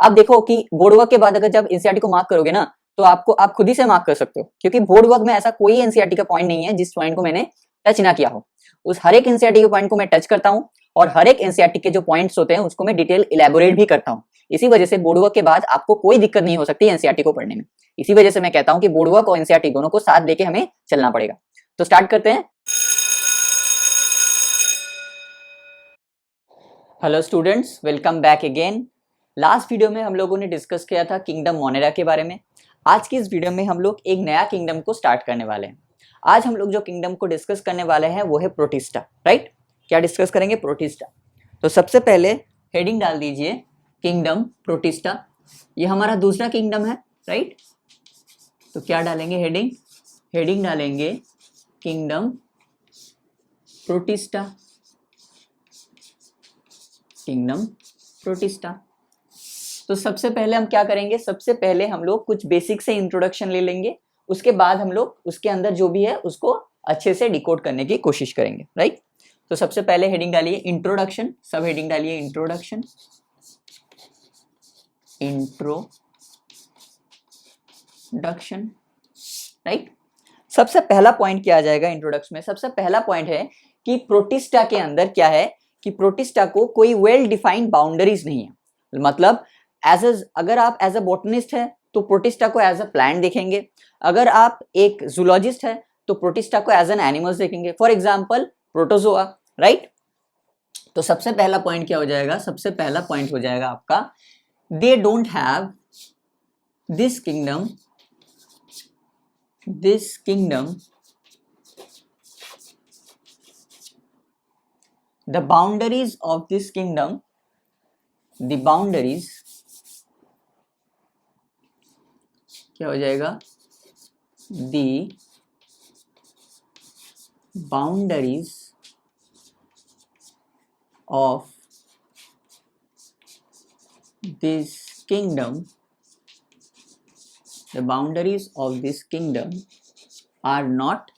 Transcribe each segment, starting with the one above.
आप देखो कि बोर्ड वर्क के बाद अगर जब एनसीईआरटी को मार्क करोगे ना, तो आप खुद ही से मार्क कर सकते हो, क्योंकि बोर्ड वर्क में ऐसा कोई एनसीईआरटी का पॉइंट नहीं है जिस पॉइंट को मैंने टच ना किया हो। उस हर एक एनसीईआरटी के पॉइंट को मैं टच करता हूँ, और हर एक एनसीईआरटी के जो पॉइंट्स होते हैं उसको मैं डिटेल इलेबोरेट भी करता हूँ। इसी वजह से बोर्ड वर्क के बाद आपको कोई दिक्कत नहीं हो सकती एनसीईआरटी को पढ़ने में। इसी वजह से मैं कहता हूँ कि बोर्ड वर्क और एनसीईआरटी दोनों को साथ लेके हमें चलना पड़ेगा। तो स्टार्ट करते हैं। Hello students, welcome back again. Last video में हम लोगों ने डिस्कस किया था किंगडम मोनेरा के बारे में। आज की इस वीडियो में हम लोग एक नया किंगडम को स्टार्ट करने वाले हैं। आज हम लोग जो किंगडम को डिस्कस करने वाले हैं वो है प्रोटिस्टा, राइट? क्या डिस्कस करेंगे? प्रोटिस्टा। तो सबसे पहले हेडिंग डाल दीजिए किंगडम प्रोटिस्टा। ये हमारा दूसरा किंगडम है, राइट? तो क्या डालेंगे? हेडिंग डालेंगे किंगडम प्रोटिस्टा। Kingdom protista. तो सबसे पहले हम क्या करेंगे? सबसे पहले हम लोग कुछ बेसिक से इंट्रोडक्शन ले लेंगे, उसके बाद हम लोग उसके अंदर जो भी है उसको अच्छे से डिकोड करने की कोशिश करेंगे, राइट? तो सबसे पहले हेडिंग डालिए इंट्रोडक्शन, सब हेडिंग डालिए इंट्रोडक्शन, राइट? सबसे पहला पॉइंट क्या आ जाएगा इंट्रोडक्शन में? सबसे पहला पॉइंट है कि प्रोटिस्टा के अंदर क्या है कि प्रोटिस्टा को कोई वेल डिफाइंड बाउंड्रीज नहीं है। मतलब अगर आप एज अ बॉटनिस्ट है तो प्रोटिस्टा को एज अ प्लांट देखेंगे, अगर आप एक जूलॉजिस्ट है तो प्रोटिस्टा को एज एन एनिमल्स देखेंगे, फॉर एग्जाम्पल प्रोटोजोआ, राइट? तो सबसे पहला पॉइंट क्या हो जाएगा? सबसे पहला पॉइंट हो जाएगा आपका, they don't have this kingdom the boundaries of this kingdom, the boundaries क्या हो जाएगा? the boundaries of this kingdom, the boundaries of this kingdom are not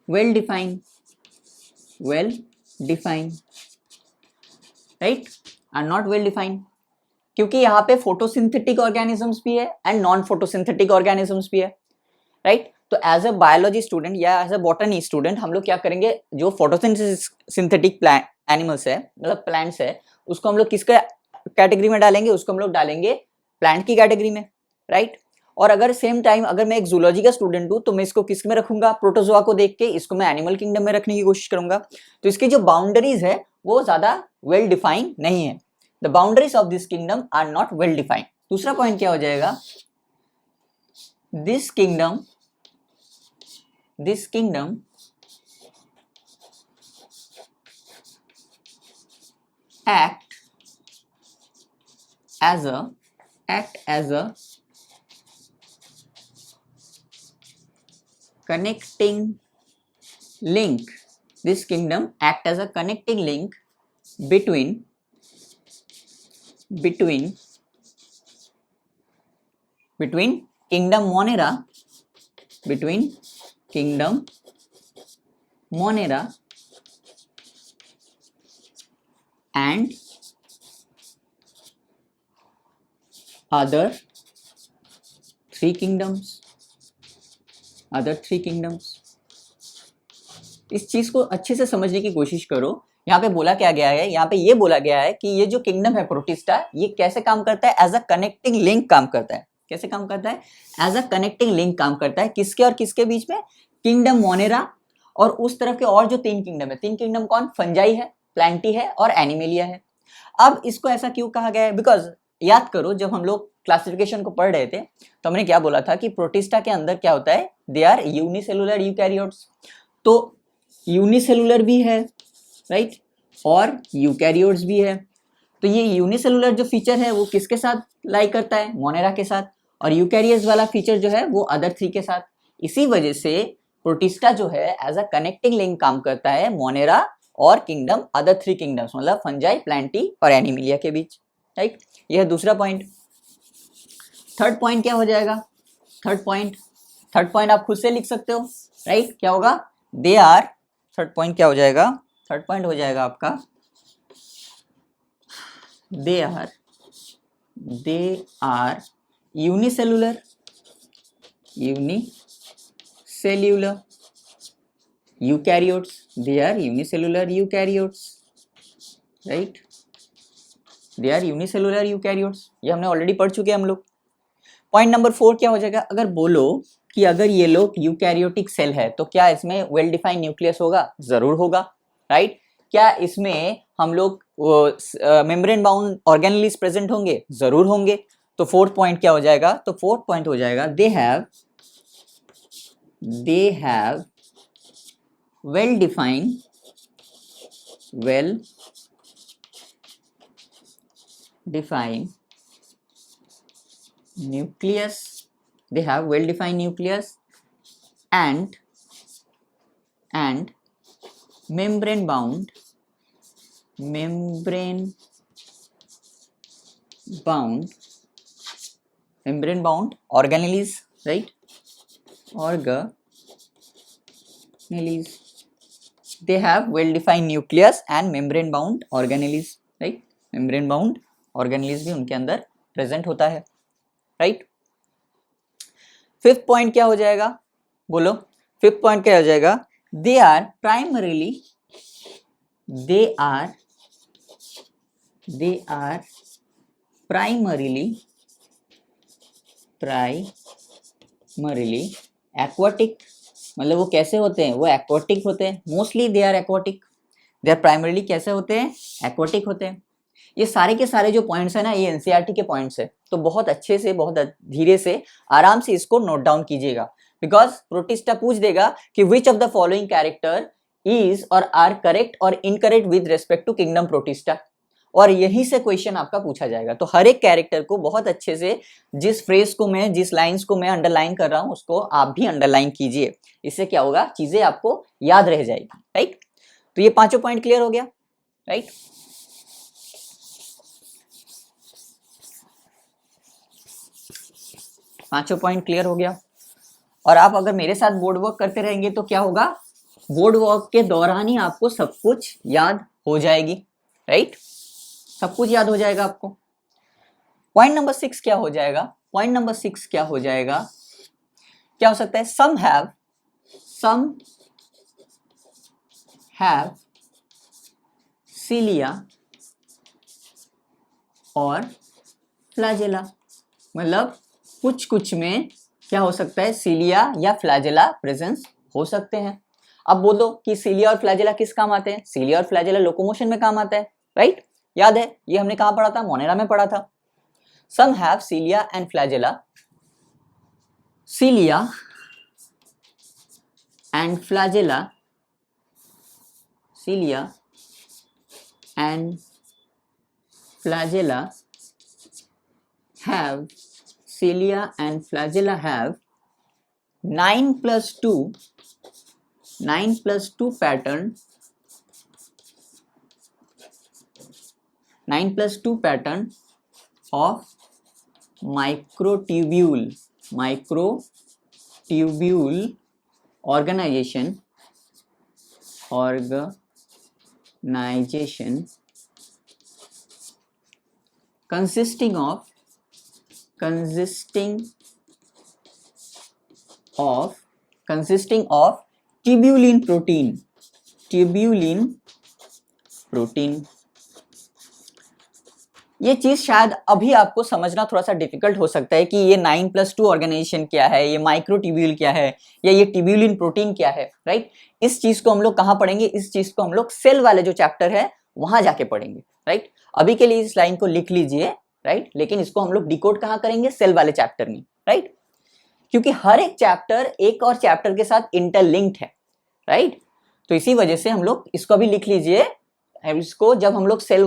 well defined, right? are not well defined, क्योंकि यहाँ पे photosynthetic organisms भी है and non photosynthetic organisms भी है, राइट? तो एज अ बायोलॉजी स्टूडेंट या एज अ बॉटनी स्टूडेंट हम लोग क्या करेंगे? जो फोटोसिंथेटिक एनिमल्स है, मतलब प्लांट्स है, उसको हम लोग किसके कैटेगरी में डालेंगे? उसको हम लोग डालेंगे प्लांट की कैटेगरी में, राइट? और अगर सेम टाइम अगर मैं एक जूलॉजी का स्टूडेंट हूं तो मैं इसको किस में रखूंगा? प्रोटोजोआ को देख के इसको मैं एनिमल किंगडम में रखने की कोशिश करूंगा। तो इसकी जो बाउंड्रीज है वो ज्यादा वेल डिफाइंड नहीं है। The boundaries of this kingdom are not well defined. दूसरा पॉइंट क्या हो जाएगा? This kingdom act as a connecting link. This kingdom act as a connecting link between kingdom Monera, and other three kingdoms. इस चीज को अच्छे से समझने की कोशिश करो। यहाँ पे बोला क्या गया है? यहाँ पे ये बोला गया है कि ये जो किंगडम है प्रोटिस्टा, ये कैसे काम करता है? एज अ कनेक्टिंग लिंक काम करता है। कैसे काम करता है? एज अ कनेक्टिंग लिंक काम करता है। किसके और किसके बीच में? किंगडम मोनेरा और उस तरफ के और जो तीन किंगडम है। तीन किंगडम कौन? फंजाई है, प्लांटी है और एनिमेलिया है। अब इसको ऐसा क्यों कहा गया है? बिकॉज याद करो, जब हम लोग क्लासिफिकेशन को पढ़ रहे थे तो हमने क्या बोला था कि प्रोटिस्टा के अंदर क्या होता है? They are unicellular eukaryotes. तो यूनिसेलुलर भी है, राइट? और यूकैरियोट्स भी है। तो ये यूनिसेलुलर जो फीचर है वो किसके साथ लाई करता है? मोनेरा के साथ। और यूकैरियोट्स वाला फीचर जो है वो अदर थ्री के साथ। इसी वजह से प्रोटिस्टा जो है एज अ कनेक्टिंग लिंक काम करता है मोनेरा और किंगडम, अदर थ्री किंगडम्स, मतलब फंजाई, प्लांटी और एनिमिलिया के बीच, राइट? यह है दूसरा पॉइंट। थर्ड पॉइंट क्या हो जाएगा? थर्ड पॉइंट आप खुद से लिख सकते हो, राइट? क्या होगा? दे आर, थर्ड पॉइंट क्या हो जाएगा? थर्ड पॉइंट हो जाएगा आपका they are unicellular eukaryotes. They are unicellular eukaryotes, right? They are unicellular eukaryotes. ये हमने ऑलरेडी पढ़ चुके हैं हम लोग. पॉइंट नंबर 4 क्या हो जाएगा? अगर बोलो कि अगर ये लोग यूकैरियोटिक सेल है तो क्या इसमें वेल डिफाइंड न्यूक्लियस होगा? जरूर होगा, राइट? क्या इसमें हम लोग मेम्ब्रेन बाउंड ऑर्गेनेल्स प्रेजेंट होंगे? जरूर होंगे. तो फोर्थ पॉइंट क्या हो जाएगा? तो फोर्थ पॉइंट हो जाएगा they have well defined nucleus. They have well defined nucleus and membrane bound organelles, right? Organelles. They have well defined nucleus and membrane bound organelles, right? membrane bound organelles भी उनके अंदर present होता है, right? Fifth point क्या हो जाएगा? बोलो, fifth point क्या हो जाएगा? They are primarily aquatic. मतलब वो कैसे होते हैं? वो एक्वाटिक होते हैं. Mostly they are aquatic. They are primarily कैसे होते हैं? एक्वाटिक होते हैं. ये सारे के सारे जो पॉइंट्स है ना, ये एनसीईआरटी के पॉइंट्स है. तो बहुत अच्छे से, बहुत धीरे से, आराम से इसको नोट डाउन कीजिएगा. बिकॉज प्रोटिस्टा पूछ देगा कि which of the following character is और आर करेक्ट और incorrect with respect to kingdom Protista. और यही से क्वेश्चन आपका पूछा जाएगा. तो हर एक कैरेक्टर को बहुत अच्छे से, जिस फ्रेज को मैं, जिस लाइंस को मैं अंडरलाइन कर रहा हूं, उसको आप भी अंडरलाइन कीजिए. इससे क्या होगा? चीजें आपको याद रह जाएगी, राइट? तो ये पांचों पॉइंट क्लियर हो गया, राइट? पांचों पॉइंट क्लियर हो गया. और आप अगर मेरे साथ बोर्ड वर्क करते रहेंगे तो क्या होगा? बोर्ड वर्क के दौरान ही आपको सब कुछ याद हो जाएगी, राइट? सब कुछ याद हो जाएगा आपको. पॉइंट नंबर 6 क्या हो जाएगा? पॉइंट नंबर 6 क्या हो जाएगा? क्या हो सकता है? सम हैव सिलिया और फ्लैजेला. मतलब कुछ में क्या हो सकता है? सिलिया या फ्लैजेला प्रेजेंस हो सकते हैं. अब बोलो कि सिलिया और फ्लैजेला किस काम आते हैं? सिलिया और फ्लैजेला लोकोमोशन में काम आता है, राइट? याद है, ये हमने कहां पढ़ा था? मोनेरा में पढ़ा था. Some have cilia and flagella. Cilia and flagella. Cilia and flagella have cilia and flagella have 9 plus 2 pattern 9 plus 2 pattern of microtubule organization consisting of tubulin protein. ये चीज शायद अभी आपको समझना थोड़ा सा डिफिकल्ट हो सकता है कि ये 9+2 ऑर्गेनाइजेशन क्या है, ये माइक्रोट्यूब्यूल क्या है, या ये ट्यूब्यूलिन प्रोटीन क्या है, राइट? इस चीज को हम लोग कहां पढ़ेंगे? इस चीज को हम लोग सेल वाले जो चैप्टर है वहां जाके पढ़ेंगे, राइट? अभी के लिए इस लाइन को लिख लीजिए, राइट? लेकिन इसको हम लोग डिकोड कहां करेंगे? सेल वाले चैप्टर में, राइट? क्योंकि हर एक चैप्टर एक और चैप्टर के साथ इंटरलिंक्ड है, राइट? तो इसी वजह से हम लोग इसको अभी लिख लीजिए. इसको जब हम लोग सेल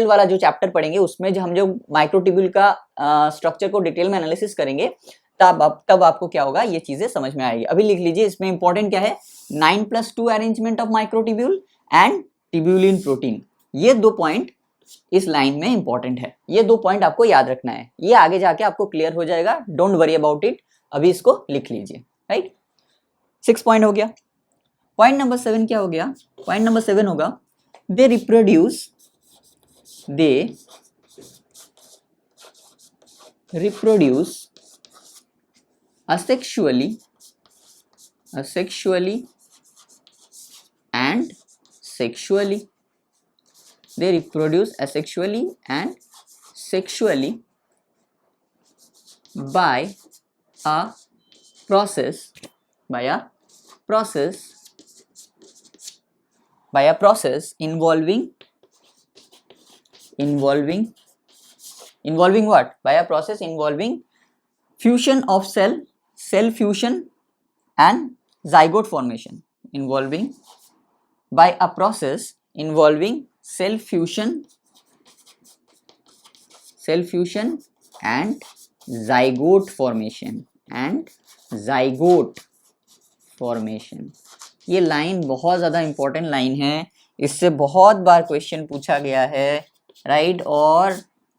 वाला जो चैप्टर पढ़ेंगे उसमें जब हम जो माइक्रोट्यूब्यूल का स्ट्रक्चर को डिटेल में एनालिसिस करेंगे तब आपको क्या होगा? ये चीजें समझ में आएगी. अभी लिख लीजिए, इसमें इंपॉर्टेंट क्या है? 9+2 arrangement of microtubule and tubulin protein. ये 2 पॉइंट इस लाइन में इंपॉर्टेंट है. ये 2 पॉइंट आपको याद रखना है. ये आगे जाके आपको क्लियर हो जाएगा. Don't worry about it. अभी इसको लिख लीजिए, राइट? 6 पॉइंट हो गया. पॉइंट नंबर 7 क्या हो गया? पॉइंट नंबर 7 होगा they reproduce they reproduce asexually and sexually. They reproduce asexually and sexually by a process involving what? By a process involving fusion of cell fusion and zygote formation. By a process involving cell fusion and zygote formation. ये line बहुत ज़्यादा important line है, इससे बहुत बार question पूछा गया है, right? और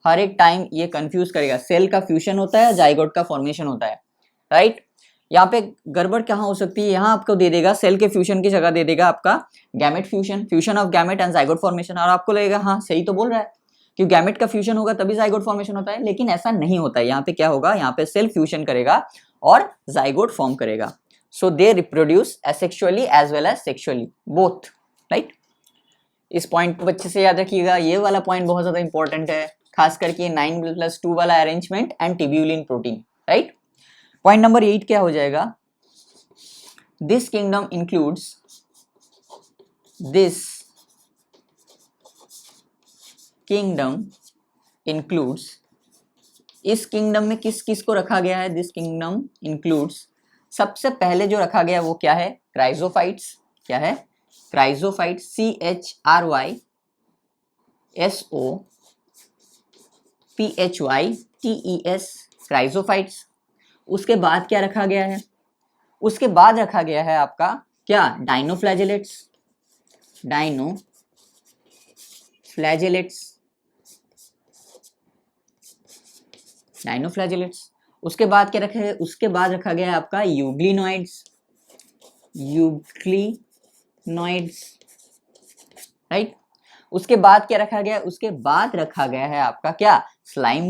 हर एक टाइम ये कंफ्यूज करेगा, सेल का फ्यूजन होता है, जाइगोट का फॉर्मेशन होता है, राइट? यहाँ पे गड़बड़ कहाँ हो सकती है, यहाँ आपको दे देगा सेल के फ्यूजन की जगह दे देगा आपका gamete fusion of gamete and zygote formation, और आपको लगेगा हाँ सही तो बोल रहा है, क्योंकि गैमेट का फ्यूजन होगा तभी जाइगोट फॉर्मेशन होता है, लेकिन ऐसा नहीं होता है। यहाँ पे क्या होगा, यहाँ पे सेल फ्यूजन करेगा और जाइगोट फॉर्म करेगा। So they reproduce asexually as well as sexually, both, right? इस पॉइंट को अच्छे से याद रखिएगा, ये वाला पॉइंट बहुत ज्यादा इंपॉर्टेंट है, खास करके 9+2 वाला arrangement and टिब्यूलिन protein, right? Point number 8 क्या हो जाएगा, दिस किंगडम इंक्लूड्स इस किंगडम में किस किस को रखा गया है, दिस किंगडम इंक्लूड्स, सबसे पहले जो रखा गया वो क्या है, क्राइजोफाइट्स। क्या है? Chrysophytes, CHRYSOPHYTES, chrysophytes. उसके बाद क्या रखा गया है, उसके बाद रखा गया है आपका क्या, डाइनोफ्लैजेलेट्स। उसके बाद क्या रखा है, उसके बाद रखा गया है आपका यूग्लिनोइड्स, राइट? उसके बाद क्या रखा गया, उसके बाद रखा गया है आपका क्या, स्लाइम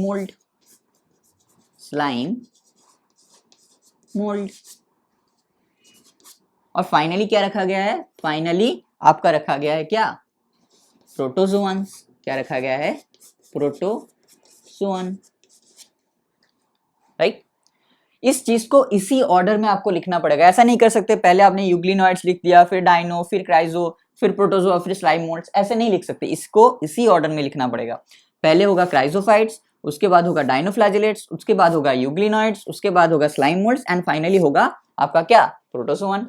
मोल्ड। और फाइनली क्या रखा गया है, फाइनली आपका रखा गया है क्या, प्रोटोजोअन्स। क्या रखा गया है, प्रोटोजोअन, राइट? इस चीज को इसी ऑर्डर में आपको लिखना पड़ेगा, ऐसा नहीं कर सकते पहले आपने यूग्लिनोइड्स लिख दिया, फिर डाइनो, फिर क्राइजो, फिर प्रोटोजोआ, फिर स्लाइम मोल्ड्स, ऐसे नहीं लिख सकते, इसको इसी ऑर्डर में लिखना पड़ेगा। पहले होगा क्राइजोफाइट्स, उसके बाद होगा डाइनोफ्लैजेलेट्स, उसके बाद होगा यूग्लिनोइड्स, उसके बाद होगा स्लाइम मोल्ड्स एंड फाइनली होगा आपका क्या, प्रोटोजोअन।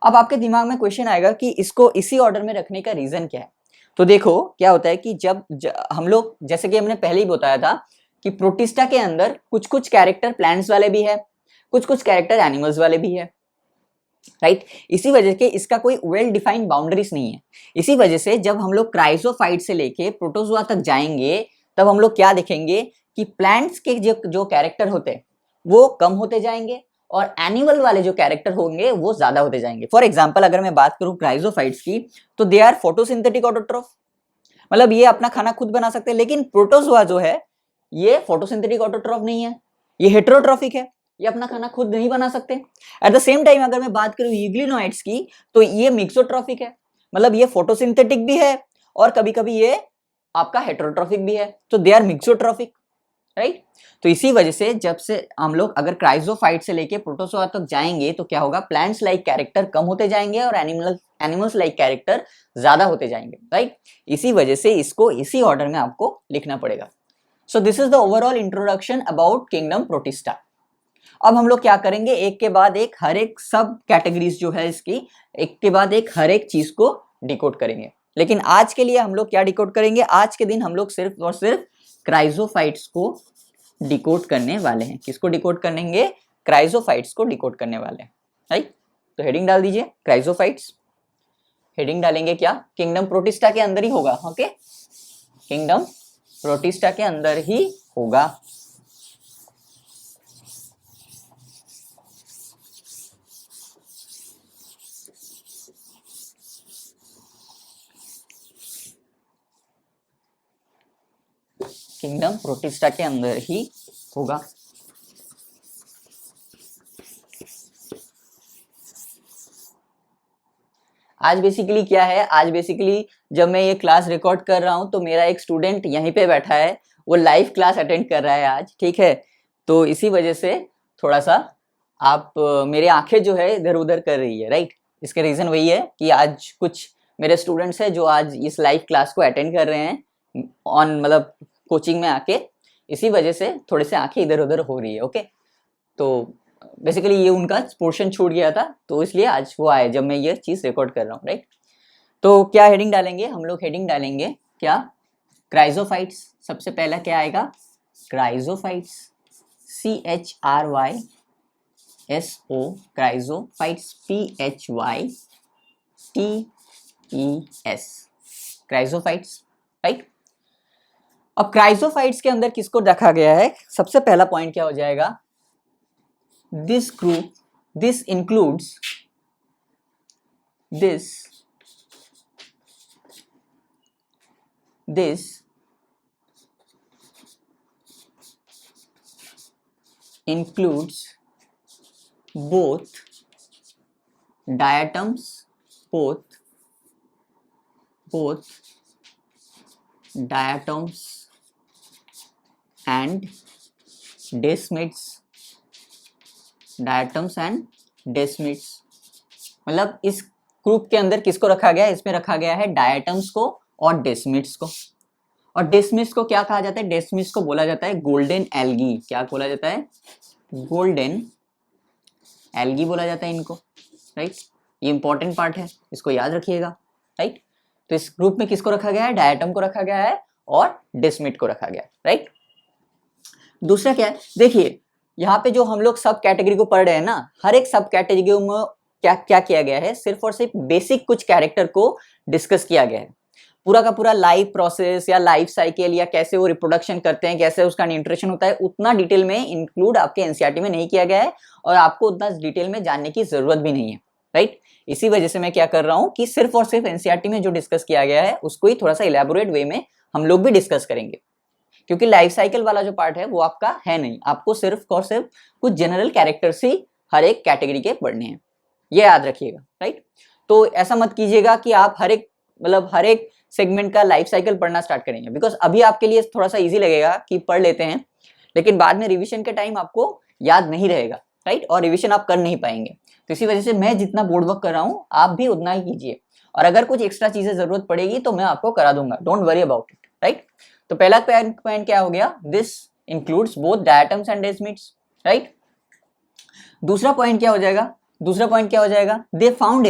अब आपके दिमाग में क्वेश्चन आएगा कि इसको इसी ऑर्डर में रखने का रीजन क्या है। तो देखो क्या होता है कि जब हम लोग, जैसे कि हमने पहले ही बताया था कि प्रोटिस्टा के अंदर कुछ कुछ कैरेक्टर प्लांट्स वाले भी है, कुछ कुछ कैरेक्टर एनिमल्स वाले भी है, राइट? इसी वजह से इसका कोई वेल डिफाइंड बाउंड्रीज नहीं है। इसी वजह से जब हम लोग क्राइजोफाइट से लेके प्रोटोजोआ तक जाएंगे तब हम लोग क्या देखेंगे कि प्लांट्स के जो कैरेक्टर होते हैं वो कम होते जाएंगे और एनिमल वाले जो कैरेक्टर होंगे वो ज्यादा होते जाएंगे। फॉर एग्जाम्पल अगर मैं बात करूं क्राइजोफाइट्स की, तो दे आर फोटोसिंथेटिक ऑटोट्रॉफ, मतलब ये अपना खाना खुद बना सकते हैं, लेकिन प्रोटोजोआ जो है ये फोटोसिंथेटिक ऑटोट्रॉफ नहीं है, ये हेटेरोट्रॉफिक है, ये अपना खाना खुद नहीं बना सकते। एट द सेम टाइम अगर मैं बात करूं यूग्लिनोइड्स की, तो ये मिक्सोट्रॉफिक है, मतलब ये फोटोसिंथेटिक भी है और कभी कभी ये आपका हेटेरोट्रॉफिक भी है, तो दे आर मिक्सोट्रॉफिक, राइट? तो इसी वजह से जब से हम लोग अगर क्राइजोफाइट से लेके प्रोटोजोआ तक जाएंगे तो क्या होगा, प्लांट्स लाइक कैरेक्टर कम होते जाएंगे और एनिमल्स लाइक कैरेक्टर ज्यादा होते जाएंगे, राइट? इसी वजह से इसको इसी ऑर्डर में आपको लिखना पड़ेगा। सो this is the overall introduction about kingdom protista. अब हम लोग क्या करेंगे, एक के बाद एक हर एक सब कैटेगरीज जो है इसकी, एक के बाद एक हर एक चीज को डिकोड करेंगे। लेकिन आज के लिए हम लोग क्या डिकोड करेंगे, आज के दिन हम लोग सिर्फ और सिर्फ क्राइजोफाइट्स को डिकोड करने वाले हैं। किसको डिकोड करेंगे, क्राइजोफाइट्स को डिकोड करने वाले हैं, राइट? तो हेडिंग डाल दीजिए क्राइजोफाइट्स, हेडिंग डालेंगे क्या, किंगडम प्रोटिस्टा के अंदर ही होगा, ओके? किंगडम प्रोटिस्टा के अंदर ही होगा। किंगडम प्रोटिस्टा के अंदर ही होगा। आज बेसिकली क्या है, आज बेसिकली जब मैं ये क्लास रिकॉर्ड कर रहा हूँ तो मेरा एक स्टूडेंट यहीं पे बैठा है, वो लाइव क्लास अटेंड कर रहा है आज, ठीक है। तो इसी वजह से थोड़ा सा आप मेरी आंखें जो है इधर उधर कर रही है, राइट। इसका रीज़न वही है कि आज कुछ मेरे स्टूडेंट्स हैं जो आज इस लाइव क्लास को अटेंड कर रहे हैं ऑन मतलब कोचिंग में आके, इसी वजह से थोड़े से आंखें इधर उधर हो रही है, ओके। तो बेसिकली ये उनका पोर्शन छूट गया था, तो इसलिए आज वो आए जब मैं ये चीज़ रिकॉर्ड कर रहा हूँ, राइट। तो क्या हेडिंग डालेंगे हम लोग, हेडिंग डालेंगे क्या, क्राइजोफाइट्स। सबसे पहला क्या आएगा, chrysophytes, CHRYSO, chrysophytes, PHYTES, chrysophytes, right. अब क्राइजोफाइट्स के अंदर किसको रखा गया है, सबसे पहला पॉइंट क्या हो जाएगा, this group, this includes this includes both diatoms, both diatoms and desmids, diatoms and desmids. मतलब इस ग्रुप के अंदर किसको रखा गया है, इसमें रखा गया है डायटम्स को और डेस्मिड्स को। और डेस्मिड्स को क्या कहा जाता है, डेस्मिड्स को बोला जाता है गोल्डन एल्गी। क्या बोला जाता है, गोल्डन एल्गी बोला जाता है इनको, राइट। ये इंपॉर्टेंट पार्ट है, इसको याद रखिएगा, राइट। तो इस ग्रुप में किसको रखा गया है, डायटम को रखा गया है और डेस्मिड को रखा गया है, राइट। दूसरा क्या है, देखिए यहाँ पे जो हम लोग सब कैटेगरी को पढ़ रहे हैं ना, हर एक सब कैटेगरी में क्या क्या किया गया है, सिर्फ और सिर्फ बेसिक कुछ कैरेक्टर को डिस्कस किया गया है। पूरा का पूरा लाइफ प्रोसेस या लाइफ साइकिल या कैसे वो रिप्रोडक्शन करते हैं, कैसे उसका न्यूट्रिशन होता है, उतना डिटेल में इंक्लूड आपके एनसीईआरटी में नहीं किया गया है और आपको उतना डिटेल में जानने की जरूरत भी नहीं है, राइट। इसी वजह से मैं क्या कर रहा हूँ कि सिर्फ और सिर्फ एनसीईआरटी में जो डिस्कस किया गया है उसको ही थोड़ा सा इलेबोरेट वे में हम लोग भी डिस्कस करेंगे, क्योंकि लाइफ साइकिल वाला जो पार्ट है वो आपका है नहीं, आपको सिर्फ और सिर्फ कुछ जनरल कैरेक्टर्स ही हर एक कैटेगरी के पढ़ने हैं, ये याद रखिएगा, राइट। तो ऐसा मत कीजिएगा कि आप हर एक सेगमेंट का लाइफ साइकिल पढ़ना स्टार्ट करेंगे, बिकॉज अभी आपके लिए थोड़ा सा इजी लगेगा कि पढ़ लेते हैं, लेकिन बाद में रिविजन के टाइम आपको याद नहीं रहेगा, राइट, और रिविजन आप कर नहीं पाएंगे। तो इसी वजह से मैं जितना बोर्ड वर्क कर रहा हूँ आप भी उतना ही कीजिए, और अगर कुछ एक्स्ट्रा चीजें जरूरत पड़ेगी तो मैं आपको करा दूंगा, don't worry about it, right. तो पहला पॉइंट क्या हो गया, this includes both diatoms and desmids, right. दूसरा पॉइंट क्या हो जाएगा, दूसरा पॉइंट क्या हो जाएगा, they found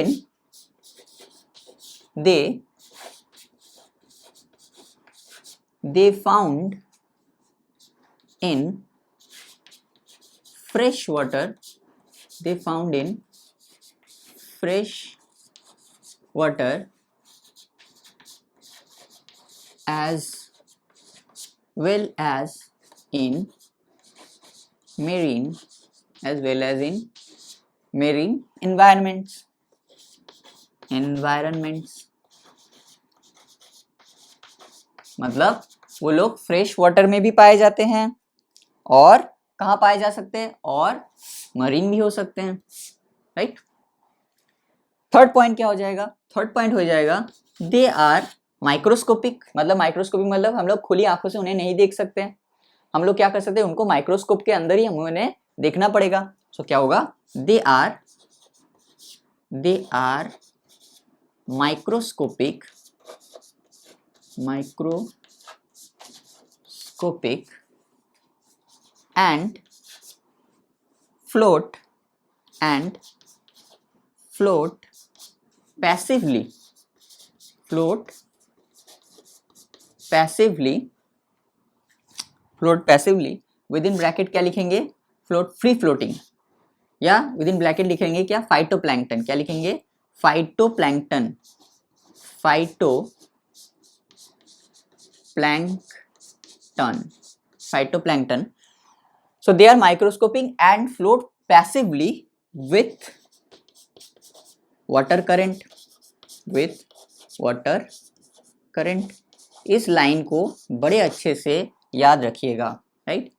in fresh water, they found in fresh water as well as in marine environments मतलब वो लोग फ्रेश वाटर में भी पाए जाते हैं और कहाँ पाए जा सकते हैं, और मरीन भी हो सकते हैं, राइट। थर्ड पॉइंट क्या हो जाएगा, थर्ड पॉइंट हो जाएगा दे आर माइक्रोस्कोपिक, मतलब माइक्रोस्कोपिक मतलब हम लोग खुली आंखों से उन्हें नहीं देख सकते हैं, हम लोग क्या कर सकते हैं, उनको माइक्रोस्कोप के अंदर ही हमें उन्हें देखना पड़ेगा। सो क्या होगा, they are microscopic and float passively within bracket क्या लिखेंगे, फ्री फ्लोटिंग, या विद इन ब्रैकेट लिखेंगे क्या, फाइटोप्लैंक्टन। क्या लिखेंगे, phytoplankton So they are microscoping and float passively with water current, इस लाइन को बड़े अच्छे से याद रखिएगा, right.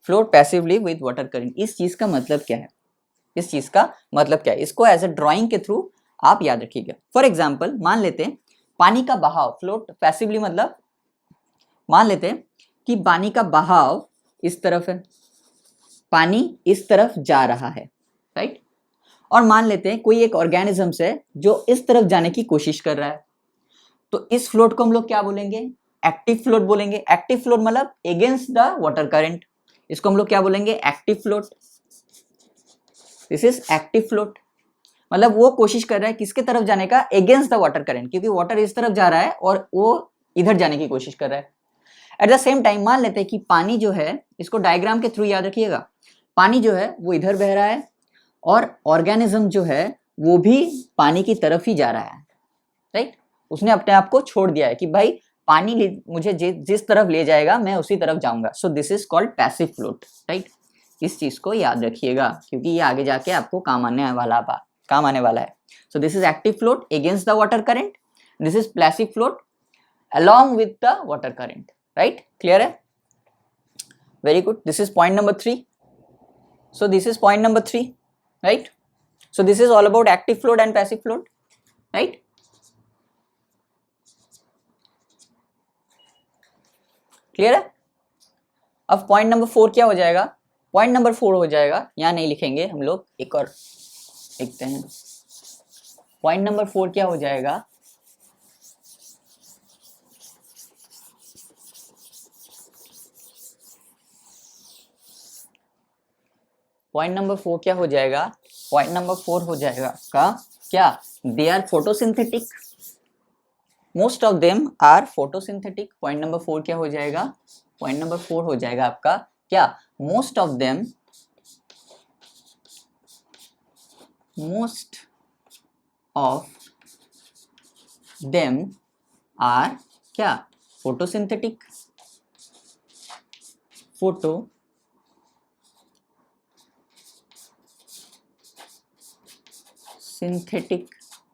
Float passively with water current, इस चीज का मतलब क्या है, इस चीज का मतलब क्या है, इसको एज अ ड्राइंग के थ्रू आप याद रखिएगा। फॉर एग्जाम्पल मान लेते हैं पानी का बहाव, फ्लोट पैसिवली मतलब मान लेते हैं कि पानी का बहाव इस तरफ है, पानी इस तरफ जा रहा है, राइट। और मान लेते हैं कोई एक ऑर्गेनिज्म है जो इस तरफ जाने की कोशिश कर रहा है, तो इस फ्लोट को हम लोग क्या बोलेंगे, एक्टिव फ्लोट बोलेंगे। एक्टिव फ्लोट मतलब अगेंस्ट द वाटर करंट, इसको हम लोग क्या बोलेंगे, active float. This is active float, मतलब वो कोशिश कर रहा है किसके तरफ जाने का, अगेंस्ट द वाटर करंट, क्योंकि वाटर इस तरफ जा रहा है और वो इधर जाने की कोशिश कर रहा है। एट द सेम टाइम मान लेते हैं कि पानी जो है, इसको डायग्राम के थ्रू याद रखिएगा, पानी जो है वो इधर बह रहा है और ऑर्गेनिज्म जो है वो भी पानी की तरफ ही जा रहा है, राइट। उसने अपने आप को छोड़ दिया है कि भाई पानी मुझे जिस तरफ ले जाएगा मैं उसी तरफ जाऊंगा। सो this is called passive float, right. इस चीज को याद रखिएगा क्योंकि ये आगे जाके आपको काम आने वाला है। सो this is active float against the water current, this is passive float along with the water current, right? Clear है? Very good. This is point number 3. So this is point number 3, right? So this is all about active float and passive float, right? Clear है? अब point number 4 क्या हो जाएगा? Point number 4 हो जाएगा, यहाँ नहीं लिखेंगे हम लोग, एक और लिखते हैं। Point number 4 क्या हो जाएगा? पॉइंट नंबर 4 क्या हो जाएगा, पॉइंट नंबर 4 हो जाएगा का क्या, they are photosynthetic, most of them are photosynthetic. Point number 4 क्या हो जाएगा, पॉइंट नंबर 4 हो जाएगा आपका क्या, मोस्ट ऑफ देम आर क्या, photosynthetic, photosynthetic,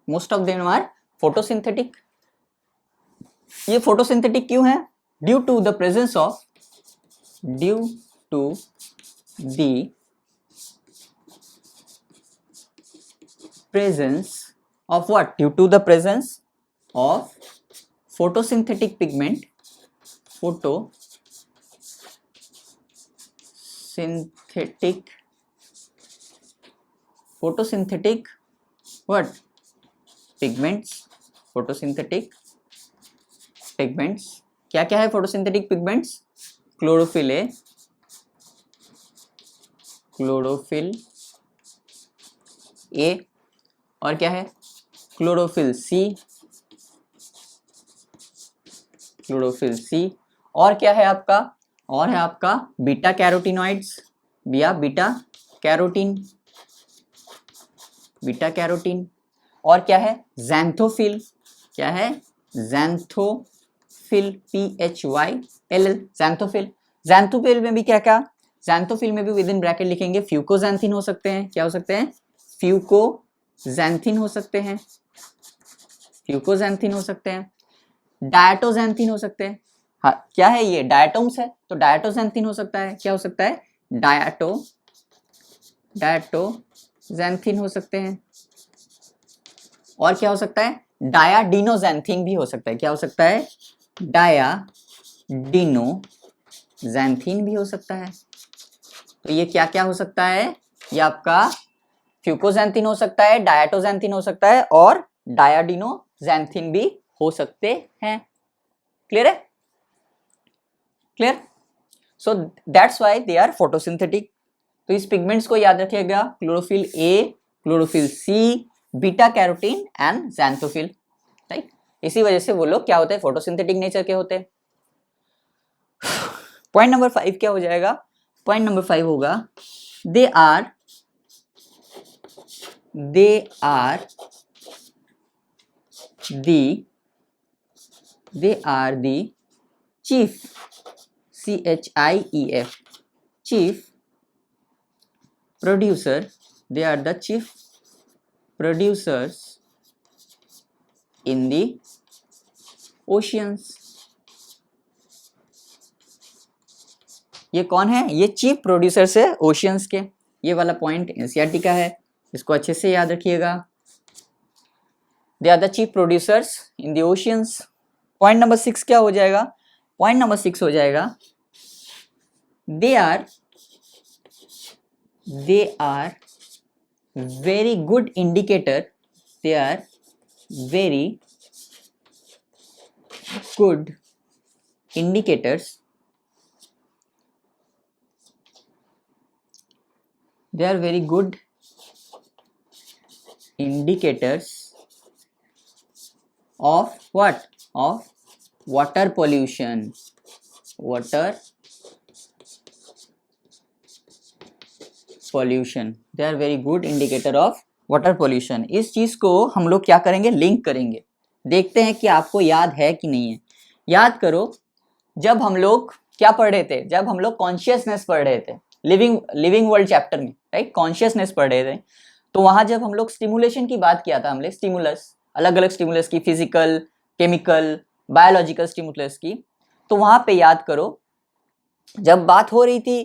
most of them are photosynthetic. ये फोटोसिंथेटिक क्यों है, due to the presence of what, due to the presence of photosynthetic pigment, photosynthetic what, pigments, photosynthetic pigments, क्या क्या है photosynthetic pigments, chlorophyll A, chlorophyll A, और क्या है, chlorophyll C, और क्या है आपका, और है आपका बीटा कैरोटिनॉइड्स, बीटा कैरोटीन, और क्या है ज़ैंथोफिल, क्या है ज़ैंथोफिल, PHYLL, ज़ैंथोफिल में भी क्या क्या, ज़ैंथोफिल में भी विद इन ब्रैकेट लिखेंगे फ्यूकोज़ैंथीन हो सकते हैं, क्या हो सकते हैं, फ्यूकोज़ैंथीन हो सकते हैं, डायटोज़ैंथीन हो सकते हैं, हाँ क्या है ये डायटोम्स है तो डायटोज़ैंथीन हो सकता है, क्या हो सकता है, डायटोज़ैंथीन हो सकते हैं, और क्या हो सकता है, डायाडिनोज़ैंथीन भी हो सकता है, क्या हो सकता है, डायाडिनोज़ैंथीन भी हो सकता है। तो ये क्या क्या हो सकता है, ये आपका फ्यूकोज़ैंथीन हो सकता है, डायटोज़ैंथीन हो सकता है और डायाडिनोज़ैंथीन भी हो सकते हैं। क्लियर है, clear. So that's why they are photosynthetic. तो इस पिगमेंट्स को याद रखिएगा, chlorophyll A, chlorophyll C, beta carotene and xanthophyll, right. इसी वजह से वो लोग क्या होते हैं, फोटोसिंथेटिक नेचर के होते हैं। पॉइंट नंबर 5 क्या हो जाएगा, पॉइंट नंबर 5 होगा they are the chief, CHIEF, chief producer, they are the chief producers in the oceans, ये कौन है? ये चीफ प्रोड्यूसर्स है ओशियंस के। ये वाला पॉइंट एनसीईआरटी का है, इसको अच्छे से याद रखिएगा। They are the chief producers in the oceans. Point number 6 क्या हो जाएगा? पॉइंट नंबर 6 हो जाएगा they are very good indicator, they are very good indicators, they are very good indicators of what? Of water pollution. Water pollution, they are very good indicator of water pollution। इस चीज को हम लोग क्या करेंगे? Link करेंगे। देखते हैं कि आपको याद है कि नहीं है। याद करो, जब हम लोग क्या पढ़ रहे थे? जब हम लोग कॉन्शियसनेस पढ़ रहे थे लिविंग वर्ल्ड चैप्टर में, राइट, कॉन्शियसनेस पढ़ रहे थे, तो वहां जब हम लोग स्टिमुलेशन की बात किया था, हमने स्टिमुलस, अलग अलग स्टिमुलस की, फिजिकल, केमिकल, बायोलॉजिकल स्टिमुलस की, तो वहां पे याद करो जब बात हो रही थी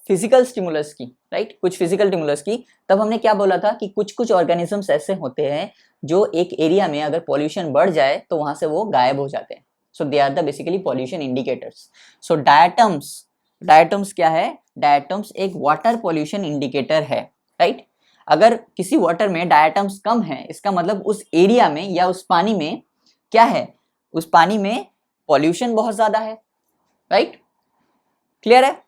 फिजिकल स्टिमुलस की, राइट, कुछ फिजिकल स्टिमुलस की, तब हमने क्या बोला था कि कुछ कुछ ऑर्गेनिजम्स ऐसे होते हैं जो एक एरिया में अगर पॉल्यूशन बढ़ जाए तो वहां से वो गायब हो जाते हैं। So they are the basically pollution indicators. So diatoms क्या है? डायटम्स एक वाटर पॉल्यूशन इंडिकेटर है, राइट। अगर किसी वाटर में डायटम्स कम है, इसका मतलब उस एरिया में या उस पानी में क्या है? उस पानी में पॉल्यूशन बहुत ज्यादा है, राइट, क्लियर है?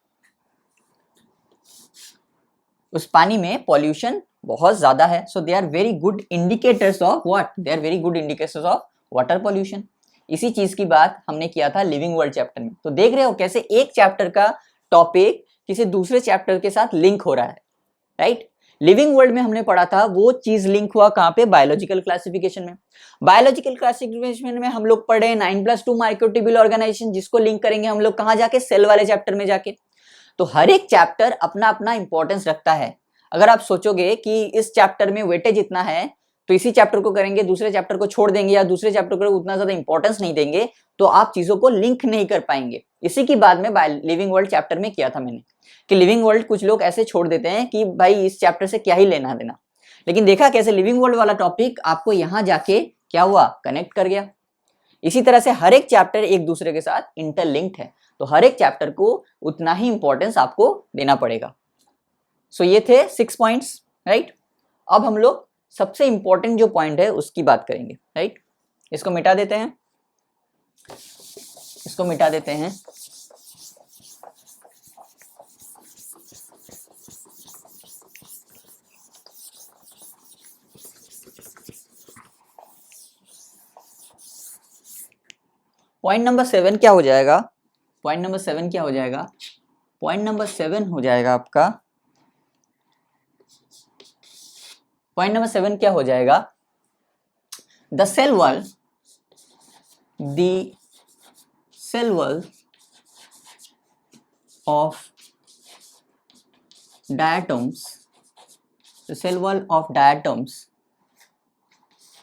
उस पानी में पॉल्यूशन बहुत ज्यादा है। So they are very good indicators of what? They are very good indicators of water pollution. इसी चीज की बात हमने किया था लिविंग वर्ल्ड चैप्टर में। तो देख रहे हो कैसे एक चैप्टर का टॉपिक किसी दूसरे चैप्टर के साथ लिंक हो रहा है, राइट। लिविंग वर्ल्ड में हमने पढ़ा था, वो चीज लिंक हुआ कहां पे? बायोलॉजिकल क्लासिफिकेशन में। बायोलॉजिकल क्लासिफिकेशन में हम लोग पढ़े 9+2 माइक्रोट्यूब्यूल ऑर्गेनाइजेशन, जिसको लिंक करेंगे हम लोग कहां जाके? सेल वाले चैप्टर में जाके। तो हर एक चैप्टर अपना अपना इंपॉर्टेंस रखता है। अगर आप सोचोगे कि इस चैप्टर में वेटेज इतना है तो इसी चैप्टर को करेंगे, दूसरे चैप्टर को छोड़ देंगे, या दूसरे चैप्टर को उतना ज्यादा इंपॉर्टेंस नहीं देंगे, तो आप चीजों को लिंक नहीं कर पाएंगे। इसी की बात में लिविंग वर्ल्ड चैप्टर में किया था मैंने, कि लिविंग वर्ल्ड कुछ लोग ऐसे छोड़ देते हैं कि भाई इस चैप्टर से क्या ही लेना देना, लेकिन देखा कैसे लिविंग वर्ल्ड वाला टॉपिक आपको यहां जाके क्या हुआ? कनेक्ट कर गया। इसी तरह से हर एक चैप्टर एक दूसरे के साथ इंटरलिंक्ड है, तो हर एक चैप्टर को उतना ही इंपॉर्टेंस आपको देना पड़ेगा। सो ये थे 6 पॉइंट्स, राइट। अब हम लोग सबसे इंपॉर्टेंट जो पॉइंट है उसकी बात करेंगे, राइट। इसको मिटा देते हैं, इसको मिटा देते हैं। पॉइंट नंबर 7 क्या हो जाएगा? पॉइंट नंबर 7 क्या हो जाएगा? पॉइंट नंबर 7 हो जाएगा आपका, पॉइंट नंबर 7 क्या हो जाएगा? The cell wall of diatoms, the cell wall of diatoms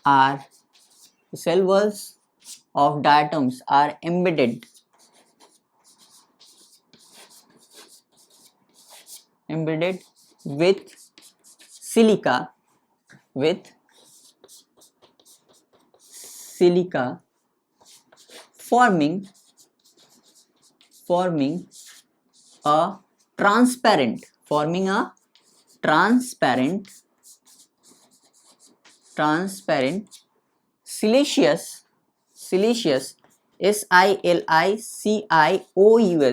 are, the cell walls of diatoms are embedded with silica, forming a transparent siliceous SILICIOUS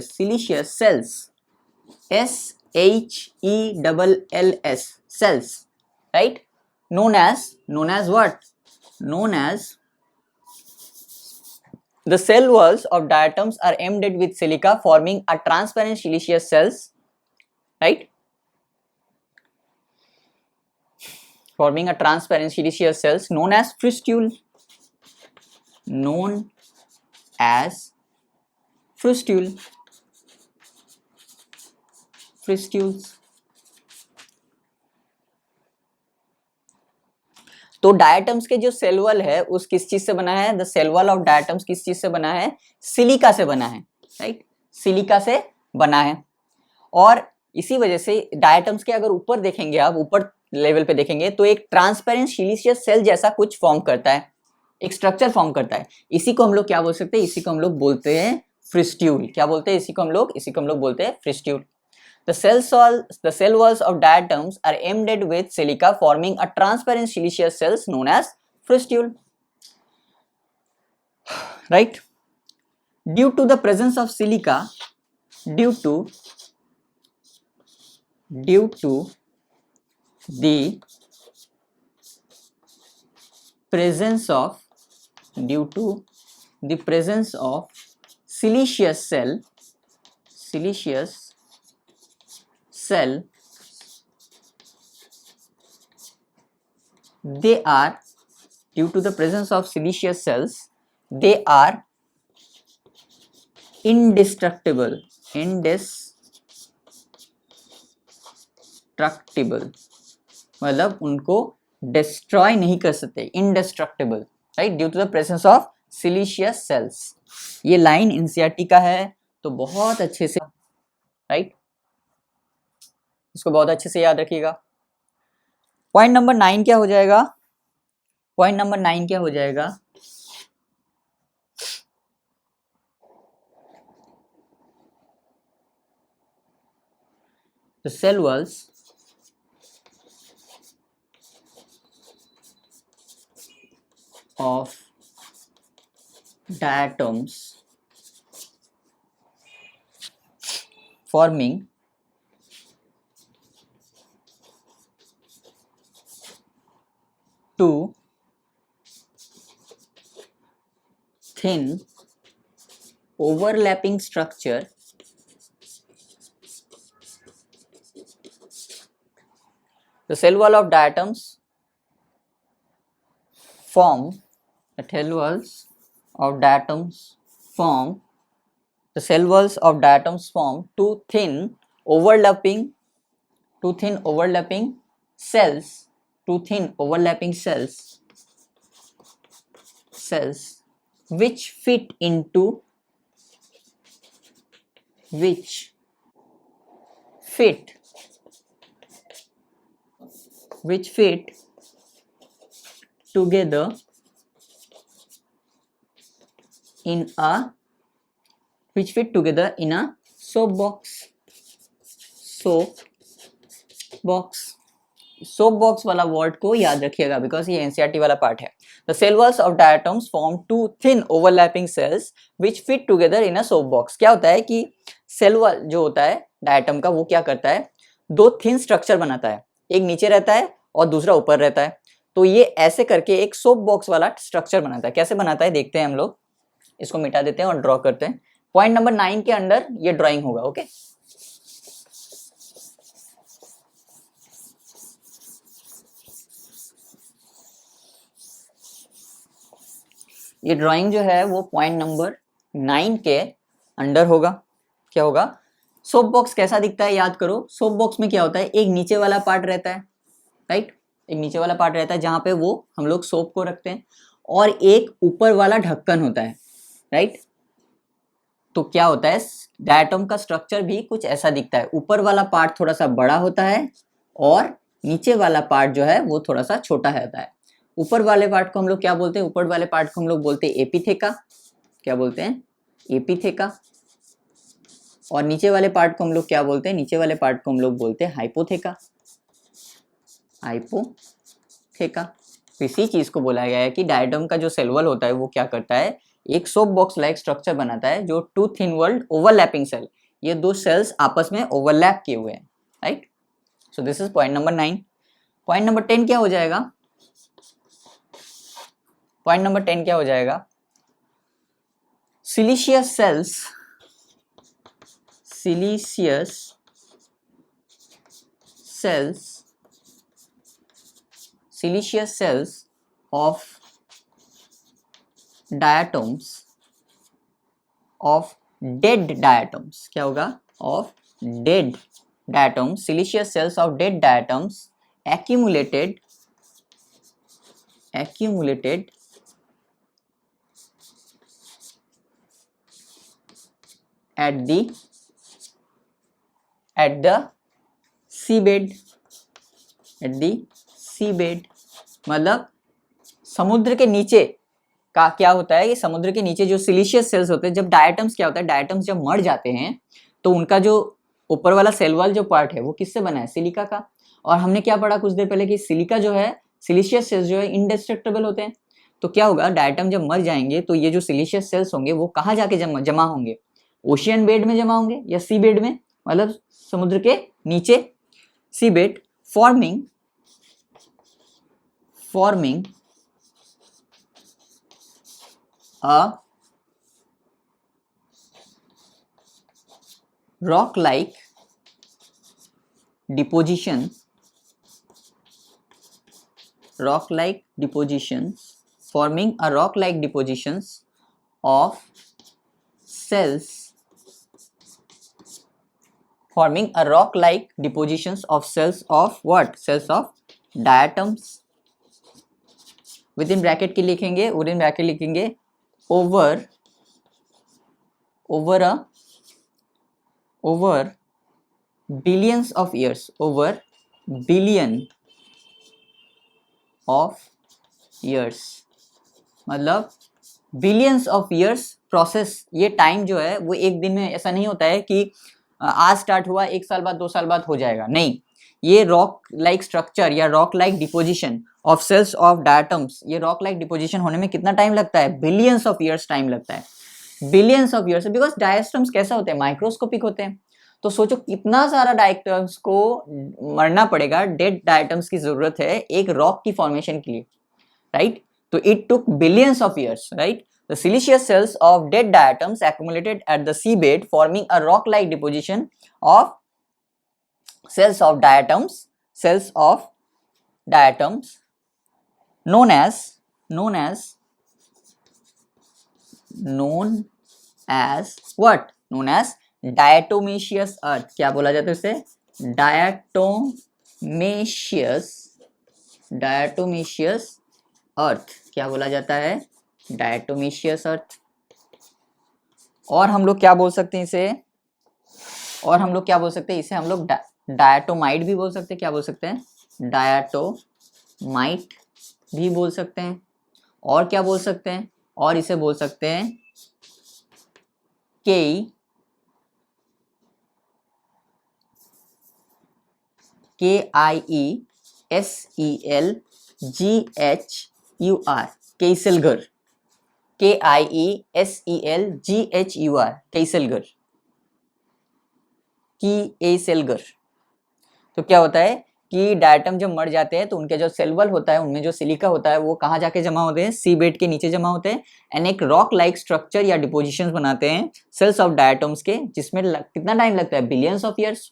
siliceous cells, SHELLS cells, right, known as what? Known as the cell walls of diatoms are embedded with silica, forming a transparent siliceous cells, right, forming a transparent siliceous cells known as frustule, frustules। तो diatoms के जो cell wall है उस किस चीज से बना है? The cell wall of diatoms किस चीज से बना है? सिलिका से बना है, राइट, सिलिका से बना है। और इसी वजह से डायटम्स के अगर ऊपर देखेंगे, आप ऊपर लेवल पे देखेंगे तो एक ट्रांसपेरेंट सिलिशियस सेल जैसा कुछ फॉर्म करता है, एक स्ट्रक्चर फॉर्म करता है। इसी को हम लोग क्या बोल सकते हैं, इसी को हम लोग बोलते हैं फ्रिस्ट्यूल। क्या बोलते हैं इसी को हम लोग बोलते हैं फ्रिस्ट्यूल। The cell walls of diatoms are embedded with silica, forming a transparent siliceous cells known as fristule. Right? Due to the presence of silica, due to the presence of siliceous cell, they are, due to the presence of siliceous cells, they are indestructible, मतलब उनको destroy नहीं कर सकते, indestructible, right, due to the presence of siliceous cells. ये line NCERT का है, तो बहुत अच्छे से, राइट, इसको बहुत अच्छे से याद रखिएगा। पॉइंट नंबर 9 क्या हो जाएगा, पॉइंट नंबर 9 क्या हो जाएगा, the cell walls of diatoms forming two thin overlapping structure the cell wall of diatoms form the cell walls of diatoms form the cell walls of diatoms form two thin overlapping cells, which fit together in a soap box वाला word को याद रखिएगा, because ये NCERT वाला part है। The cell walls of diatoms form two thin overlapping cells which fit together in a soap box. क्या होता है कि सेल वॉल जो होता है डायटम का, वो क्या करता है, दो थिन स्ट्रक्चर बनाता है, एक नीचे रहता है और दूसरा ऊपर रहता है। तो ये ऐसे करके एक सोप बॉक्स वाला स्ट्रक्चर बनाता है। कैसे बनाता है देखते हैं हम लोग, इसको मिटा देते हैं और ड्रॉ करते हैं। पॉइंट नंबर 9 के अंडर ये ड्राइंग होगा, ओके। ये ड्राइंग जो है वो पॉइंट नंबर 9 के अंडर होगा। क्या होगा, सोप बॉक्स कैसा दिखता है याद करो। सोप बॉक्स में क्या होता है, एक नीचे वाला पार्ट रहता है, राइट, एक नीचे वाला पार्ट रहता है जहां पे वो हम लोग सोप को रखते हैं, और एक ऊपर वाला ढक्कन होता है, राइट। तो क्या होता है, डायटम का स्ट्रक्चर भी कुछ ऐसा दिखता है, ऊपर वाला पार्ट थोड़ा सा बड़ा होता है और नीचे वाला पार्ट जो है वो थोड़ा सा छोटा रहता है। ऊपर वाले पार्ट को हम लोग क्या बोलते हैं, ऊपर वाले पार्ट को हम लोग बोलते हैं एपिथेका। क्या बोलते हैं, एपिथेका। और नीचे वाले पार्ट को हम लोग क्या बोलते हैं, नीचे वाले पार्ट को हम लोग बोलते हैं हाइपोथेका। इसी चीज को बोला गया है कि डायटम का जो सेल वॉल होता है वो क्या करता है, एक सोप बॉक्स लाइक स्ट्रक्चर बनाता है, जो two thin world overlapping cell, ये दो सेल्स आपस में ओवरलैप किए हुए हैं, right. So this is point number 9। Point number 10 क्या हो जाएगा, पॉइंट नंबर 10 क्या हो जाएगा, siliceous cells of diatoms, of dead diatoms, क्या होगा, of dead diatoms, silicious cells of dead diatoms accumulated at the at the sea bed, at the sea bed मतलब समुद्र के नीचे का क्या होता है, ये समुद्र के नीचे जो सिलिशियस सेल्स होते हैं, जब डायटम्स क्या होता है, डायटम्स जब मर जाते हैं तो उनका जो ऊपर वाला सेल वॉल जो पार्ट है वो किससे बना है, सिलिका का। और हमने क्या पढ़ा कुछ देर पहले कि सिलिका जो है, सिलिशियस सेल्स जो है इनडेस्ट्रक्टेबल होते हैं। तो क्या होगा, डायटम जब मर जाएंगे तो ये जो सिलिशियस सेल्स होंगे वो कहाँ जाके जमा होंगे, ओशियन बेड में जमा होंगे या सी बेड में, मतलब समुद्र के नीचे sea bed, forming a rock like deposition forming a rock like depositions of cells of what, cells of diatoms, with in bracket के लिखेंगे, विद इन ब्रैकेट लिखेंगे over billions of years, over billion of years, मतलब billions of years process. ये time जो है वो एक दिन में ऐसा नहीं होता है कि आज स्टार्ट हुआ 1 साल बाद 2 साल बाद हो जाएगा, नहीं। ये रॉक लाइक स्ट्रक्चर या rock like deposition of cells of diatoms, ये रॉक लाइक डिपोजिशन होने में कितना टाइम लगता है, बिलियंस ऑफ ईयर्स टाइम लगता है, billions of years, because diatoms कैसे होते हैं, माइक्रोस्कोपिक होते हैं। तो सोचो कितना सारा डायटम्स को मरना पड़ेगा, डेड डायटम्स की जरूरत है एक रॉक की फॉर्मेशन के लिए, राइट। तो it took billions of years, right? The siliceous cells of dead diatoms accumulated at the seabed, forming a rock-like deposition of cells of diatoms, known as what? Known as diatomaceous earth. क्या बोला जाता है उसे? diatomaceous अर्थ। क्या बोला जाता है? डायटोमेशियस अर्थ। और हम लोग क्या बोल सकते हैं इसे? इसे हम लोग डायटोमाइट भी बोल सकते हैं। क्या बोल सकते हैं? डायटोमाइट भी बोल सकते हैं। और क्या बोल सकते हैं? और इसे बोल सकते हैं KIESELGHUR, केसलगर, KIESELGHUR, केसलगर, कीएसलगर। तो क्या होता है कि डायटम जब मर जाते हैं तो उनके जो सेल वॉल होता है उनमें जो सिलिका होता है वो कहाँ जाके जमा होते हैं, सी बेड के नीचे जमा होते हैं, एंड एक रॉक लाइक स्ट्रक्चर या डिपोजिशंस बनाते हैं सेल्स ऑफ डायटम्स के, जिसमें कितना टाइम लगता है, बिलियंस ऑफ ईयर्स।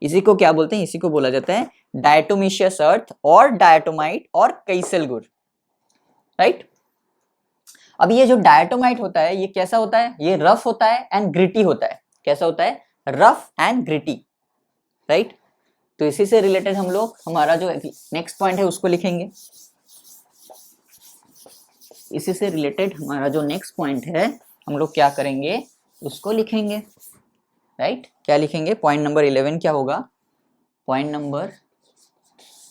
इसी को क्या बोलते हैं? इसी को बोला जाता है डायटोमेशियस अर्थ और डायटोमाइट और कैसलगर, राइट। अब ये जो डायटोमाइट होता है ये कैसा होता है? ये रफ होता है एंड ग्रिटी होता है। कैसा होता है? Rough and gritty, right. तो इसी से रिलेटेड हम लोग हमारा जो नेक्स्ट पॉइंट है उसको लिखेंगे। इसी से रिलेटेड हमारा जो नेक्स्ट पॉइंट है हम लोग क्या करेंगे, उसको लिखेंगे, राइट। क्या लिखेंगे? पॉइंट नंबर 11 क्या होगा? पॉइंट नंबर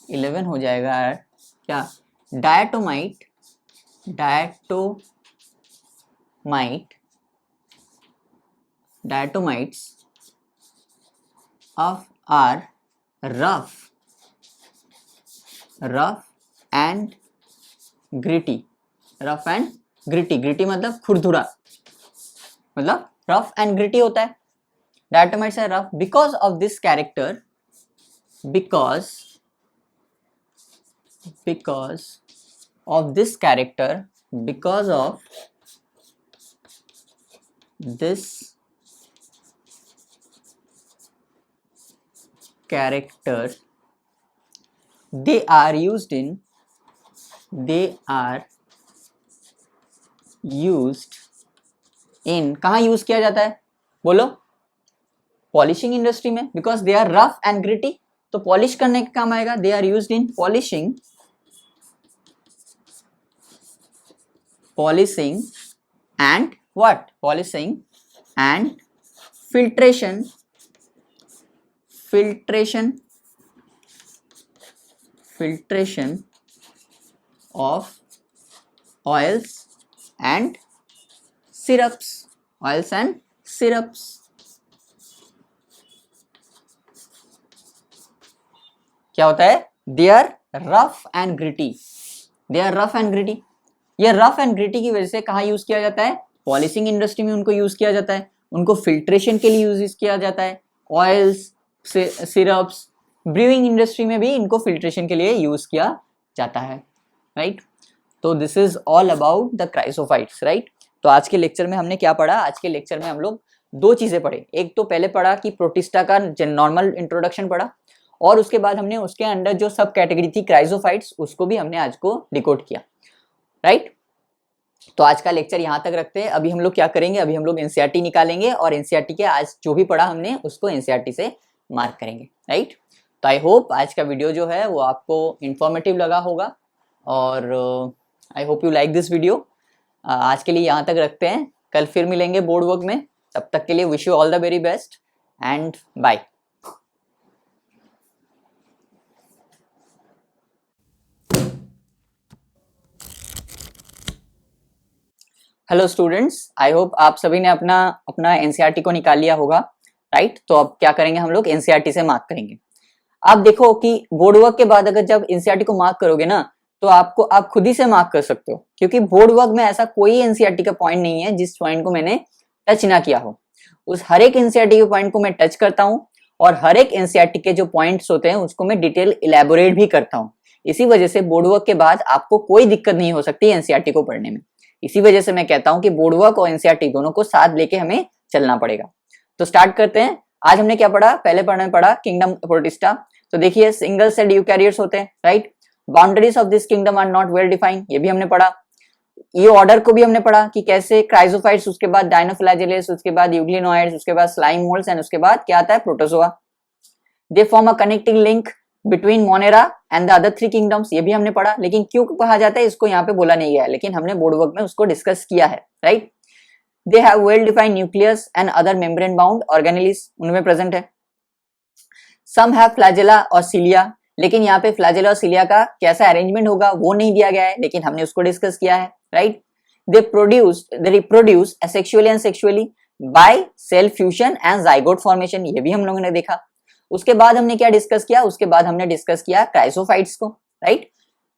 11 हो जाएगा क्या? डायटोमाइट्स of are rough and gritty, gritty मतलब खुरदुरा, मतलब रफ एंड ग्रिटी होता है। डायटोमाइट्स are rough because of this character, because of this character, they are used in कहाँ यूज किया जाता है? बोलो। पॉलिशिंग इंडस्ट्री में, because they are rough and gritty, तो पॉलिश करने के काम आएगा। They are used in polishing and what? Polishing and filtration of oils and syrups. क्या होता है? They are rough and gritty. ये रफ एंड ग्रिटी की वजह से कहाँ यूज किया जाता है? पॉलिशिंग इंडस्ट्री में उनको यूज किया जाता है, उनको फिल्ट्रेशन के लिए यूज किया जाता है, ऑयल्स, सिरप्स, ब्रूइंग इंडस्ट्री में भी इनको फिल्ट्रेशन के लिए यूज किया जाता है, राइट? तो this is all about the chrysophytes, right? तो आज के लेक्चर में हमने क्या पढ़ा? आज के लेक्चर में हम लोग दो चीजें पढ़े। एक तो पहले पढ़ा कि प्रोटिस्टा का नॉर्मल इंट्रोडक्शन पढ़ा, और उसके बाद हमने उसके अंदर जो सब कैटेगरी थी क्राइसोफाइट्स, उसको भी हमने आज को डिकोड किया, राइट? तो आज का लेक्चर यहाँ तक रखते हैं। अभी हम लोग क्या करेंगे? अभी हम लोग एनसीईआरटी निकालेंगे और एनसीईआरटी के आज जो भी पढ़ा हमने उसको एनसीईआरटी से मार्क करेंगे, राइट? तो आई होप आज का वीडियो जो है वो आपको इंफॉर्मेटिव लगा होगा, और I hope you like this video. आज के लिए यहाँ तक रखते हैं, कल फिर मिलेंगे बोर्ड वर्क में। तब तक के लिए wish you all the very best and bye. Hello students, I hope आप सभी ने अपना एनसीईआरटी को निकाल लिया होगा, राइट? तो अब क्या करेंगे हम लोग? एनसीईआरटी से मार्क करेंगे। आप देखो कि बोर्ड वर्क के बाद अगर जब एनसीईआरटी को मार्क करोगे ना, तो आप खुद ही से मार्क कर सकते हो, क्योंकि बोर्ड वर्क में ऐसा कोई एनसीईआरटी का पॉइंट नहीं है जिस पॉइंट को मैंने टच ना किया हो। उस हर एक एनसीईआरटी के पॉइंट को मैं टच करता हूँ, और हर एक एनसीईआरटी के जो पॉइंट्स होते हैं उसको मैं डिटेल इलेबोरेट भी करता हूँ। इसी वजह से बोर्ड वर्क के बाद आपको कोई दिक्कत नहीं हो सकती एनसीईआरटी को पढ़ने में। इसी वजह से मैं कहता हूं कि बोर्ड वर्क और एनसीईआरटी दोनों को साथ लेके हमें चलना पड़ेगा। तो स्टार्ट करते हैं। आज हमने क्या पढ़ा? पहले पढ़ा किंगडम प्रोटिस्टा। तो देखिए, सिंगल सेल यूकैरियोट्स होते हैं, right? Boundaries of this kingdom are not well defined, ये भी हमने पढ़ा। ये ऑर्डर को भी हमने पढ़ा कि कैसे क्राइसोफाइट्स, उसके बाद डायनोफ्लैजेलेट्स, उसके बाद यूग्लिनोइड्स, उसके बाद स्लाइम मोल्ड्स, एंड उसके बाद क्या आता है? Protozoa. They form a connecting link between Monera and the other three kingdoms, ये भी हमने पढ़ा। लेकिन क्यों कहा जाता है इसको यहाँ पे बोला नहीं गया है, लेकिन हमने बोर्ड वर्क में उसको डिस्कस किया है, right? They have well defined nucleus and other membrane bound organelles, उनमें प्रेजेंट है। सम हैव फ्लैजेला और सिलिया, लेकिन यहाँ पे फ्लैजेला और सिलिया का कैसा अरेंजमेंट होगा वो नहीं दिया गया है, लेकिन हमने उसको डिस्कस किया है, right? They reproduce asexually and sexually by cell fusion and zygote formation, ये भी हम लोगों ने देखा। उसके बाद हमने क्या डिस्कस किया? उसके बाद हमने डिस्कस किया क्राइसोफाइट्स को, राइट?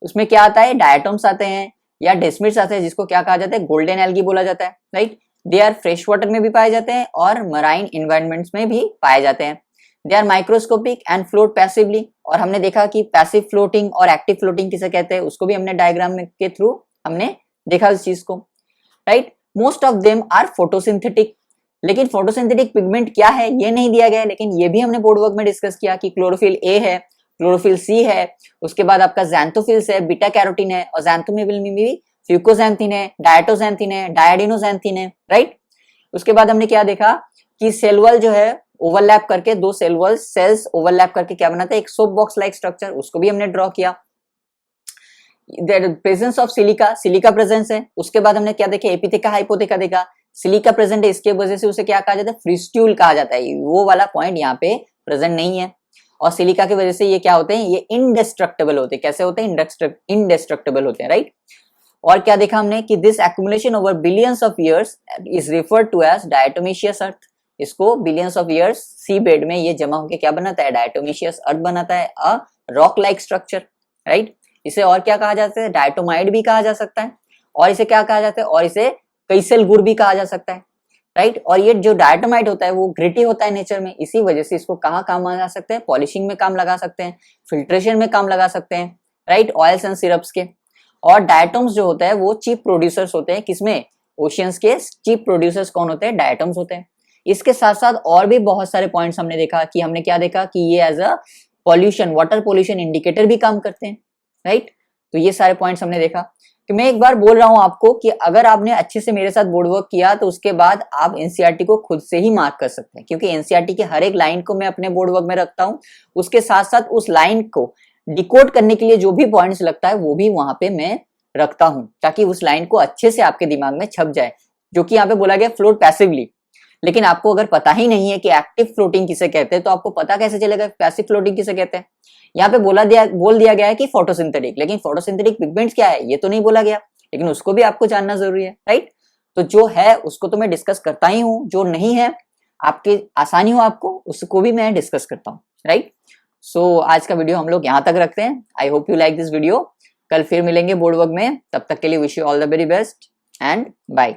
उसमें क्या आता है? डायटोम्स आते हैं या डेस्मिड्स आते हैं, जिसको क्या कहा जाता है? गोल्डन एल्गी बोला जाता है, right? They are fresh water में भी पाए जाते हैं और मराइन इन्वायरमेंट्स में भी पाए जाते हैं। They are microscopic and float passively, और हमने देखा कि पैसिव फ्लोटिंग और एक्टिव फ्लोटिंग किसे कहते हैं, उसको भी हमने डायग्राम के थ्रू हमने देखा उस चीज को, right? Most of them are photosynthetic, लेकिन फोटोसिंथेटिक पिगमेंट क्या है ये नहीं दिया गया है, लेकिन ये भी हमने बोर्ड वर्क में डिस्कस किया कि क्लोरोफिल ए है, क्लोरोफिल सी है, उसके बाद आपका ज़ैंथोफिल्स है, बीटा कैरोटीन है, और ज़ैंथोमेविल में भी फ्यूकोज़ैंथीन है, डायटोज़ैंथीन है, डायडिनोज़ैंथीन है, राइट? उसके बाद हमने क्या देखा कि सेल वॉल जो है ओवरलैप करके, दो सेल वॉल सेल्स ओवरलैप करके क्या बनाता है? एक सोप बॉक्स लाइक स्ट्रक्चर, उसको भी हमने ड्रॉ किया। प्रेजेंस ऑफ सिलिका प्रेजेंस है। उसके बाद हमने क्या देखा? एपिथेका हाइपोथेका देखा। सिलिका प्रेजेंट है, इसके वजह से उसे क्या कहा जाता है? फ्रिस्ट्यूल कहा जाता है। वो वाला पॉइंट यहाँ पे प्रेजेंट नहीं है, और सिलिका की वजह से ये क्या होते हैं? ये इंडेस्ट्रक्टेबल होते हैं। कैसे होते हैं? इंडेस्ट्रक्टेबल होते हैं, राइट? और क्या देखा हमने कि this accumulation over billions of years is referred to as diatomaceous earth. इसको billions of years sea bed में ये जमा होकर क्या बनाता है? डायटोमेशियस अर्थ बनाता है, a rock like structure, right? इसे और क्या कहा जाता है? डायटोमाइड भी कहा जा सकता है, और इसे क्या कहा जाता है? और इसे कैसल गुर भी कहा जा सकता है, राइट? और ये जो डायटोमाइट होता है वो ग्रिटी होता है नेचर में, इसी वजह से इसको कहाँ काम लगा सकते हैं? पॉलिशिंग में काम लगा सकते हैं, फिल्ट्रेशन में काम लगा सकते हैं, राइट? ऑयल्स एंड सिरप्स के। और डायटोम्स जो होता है वो चीप प्रोड्यूसर्स होते हैं, किसमें? ओशियंस के चीप प्रोड्यूसर्स कौन होते हैं? डायटोम्स होते हैं। इसके साथ साथ और भी बहुत सारे पॉइंट्स हमने देखा कि हमने क्या देखा कि ये as a pollution, water pollution indicator भी काम करते हैं, राइट? तो ये सारे पॉइंट्स हमने देखा। कि मैं एक बार बोल रहा हूं आपको कि अगर आपने अच्छे से मेरे साथ बोर्ड वर्क किया तो उसके बाद आप एनसीईआरटी को खुद से ही मार्क कर सकते हैं, क्योंकि एनसीईआरटी के हर एक लाइन को मैं अपने बोर्ड वर्क में रखता हूं। उसके साथ साथ उस लाइन को डिकोड करने के लिए जो भी पॉइंट्स लगता है वो भी वहां पे मैं रखता हूं, ताकि उस लाइन को अच्छे से आपके दिमाग में छप जाए, जो कि यहाँ पे बोला गया फ्लोट पैसिवली। लेकिन आपको अगर पता ही नहीं है कि एक्टिव फ्लोटिंग किसे कहते हैं तो आपको पता कैसे चलेगा पैसिव फ्लोटिंग किसे कहते हैं। यहाँ पे बोल दिया गया है कि फोटोसिंथेटिक, लेकिन फोटोसिंथेटिक पिगमेंट्स क्या है ये तो नहीं बोला गया, लेकिन उसको भी आपको जानना जरूरी है, राइट। तो जो है उसको तो मैं डिस्कस करता ही हूँ, जो नहीं है आपकी आसानी हो आपको उसको भी मैं डिस्कस करता हूँ, राइट। सो आज का वीडियो हम लोग यहाँ तक रखते हैं। I hope you like this video. कल फिर मिलेंगे बोर्ड वर्क में, तब तक के लिए wish you all the very best and bye.